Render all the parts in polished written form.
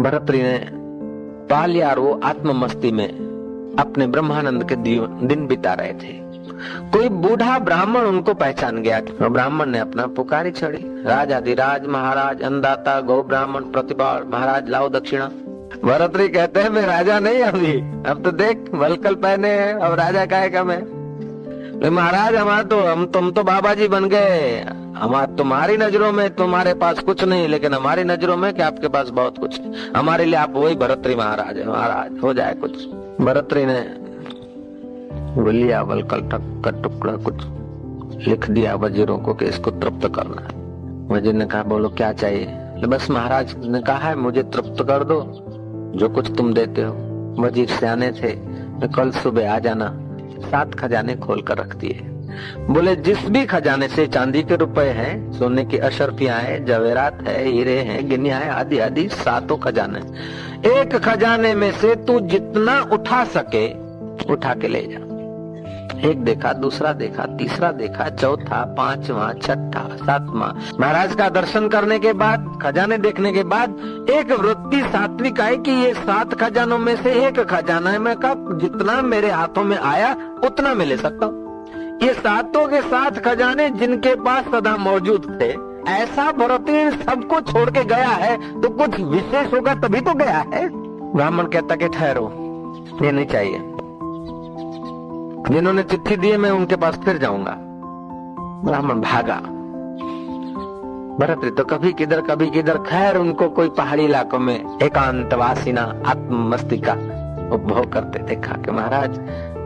भरतरी ने पा लिया और वो आत्म मस्ती में अपने ब्रह्मानंद के दिन बिता रहे थे। कोई बूढ़ा ब्राह्मण उनको पहचान गया। तो ब्राह्मण ने अपना पुकारी छड़ी, राजाधिराज महाराज अन्नदाता गौ ब्राह्मण प्रतिपाल महाराज लाओ दक्षिणा। भरतरी कहते हैं मैं राजा नहीं अभी, अब तो देख वलकल पहने हैं, अब राजा काहे का मैं। महाराज तुम तो बाबा जी बन गए। तुम्हारी नजरों में तुम्हारे पास कुछ नहीं, लेकिन हमारी नजरों में कि आपके पास बहुत कुछ है। हमारे लिए आप वही भरतरी महाराज है। महाराज हो जाए कुछ। भरतरी ने लिया वलकल का टुकड़ा, कुछ लिख दिया वजीरों को कि इसको तृप्त करना है। वजीर ने कहा बोलो क्या चाहिए। बस महाराज ने कहा है मुझे तृप्त कर दो, जो कुछ तुम देते हो। वजीर सियाने थे, कल सुबह आ जाना। 7 खजाने खोल कर रख दिए। बोले जिस भी खजाने से चांदी के रुपए हैं, सोने की अशर्फियां हैं, जवेरात है, हीरे हैं, गिनिया है, आदि आदि 7 खजाने। एक खजाने में से तू जितना उठा सके उठा के ले जा। एक देखा, दूसरा देखा, तीसरा देखा, चौथा, 5वां, 6ठा, 7वां। महाराज का दर्शन करने के बाद, खजाने देखने के बाद एक वृत्ति सात्विक आई कि ये 7 खजानों में से एक खजाना है। मैं कहा जितना मेरे हाथों में आया उतना मैं ले सकता हूँ। ये 7 के 7 खजाने जिनके पास सदा मौजूद थे, ऐसा भरतरी सबको छोड़ के गया है तो कुछ विशेष होगा तभी तो गया है। ब्राह्मण कहता कि ठहरो, ये नहीं चाहिए। जिन्होंने चिट्ठी दी है मैं उनके पास फिर जाऊंगा। ब्राह्मण भागा। भरतरी तो कभी किधर। खैर उनको कोई पहाड़ी इलाकों में एकांतवासीना आत्म मस्ती का उपभोग करते देखा कि महाराज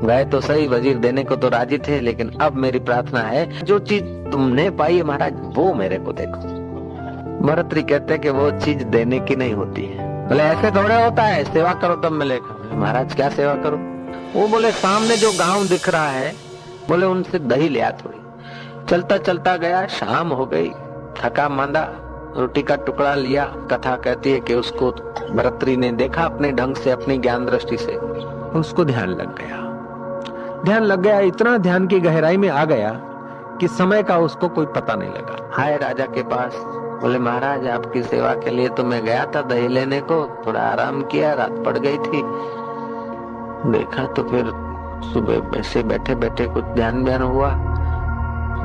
गए तो सही, वजीर देने को तो राजी थे, लेकिन अब मेरी प्रार्थना है जो चीज तुमने पाई है महाराज वो मेरे को देखो। भरतरी कहते कि वो चीज देने की नहीं होती है। बोले ऐसे थोड़े होता है, सेवा करो तब मिलेगा। महाराज क्या सेवा करो। वो बोले सामने जो गांव दिख रहा है, बोले उनसे दही लिया थोड़ी। चलता चलता गया, शाम हो गई, थका मांदा, रोटी का टुकड़ा लिया। कथा कहती है कि उसको भरतरी ने देखा अपने ढंग से, अपनी ज्ञान दृष्टि से, उसको ध्यान लग गया। इतना ध्यान की गहराई में आ गया कि समय का उसको कोई पता नहीं लगा। आए राजा के पास, बोले महाराज आपकी सेवा के लिए तो मैं गया था दही लेने को, थोड़ा आराम किया, रात पड़ गई थी। देखा तो फिर सुबह ऐसे बैठे बैठे कुछ ध्यान हुआ।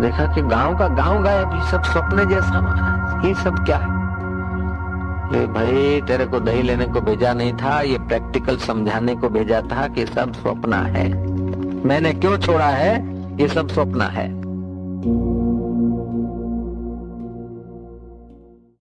देखा कि गांव का गांव गायब, ये सब सपने जैसा। महाराज ये सब क्या है। भाई तेरे को दही लेने को भेजा नहीं था, ये प्रैक्टिकल समझाने को भेजा था कि सब स्वप्न है। मैंने क्यों छोड़ा है, ये सब स्वप्न है।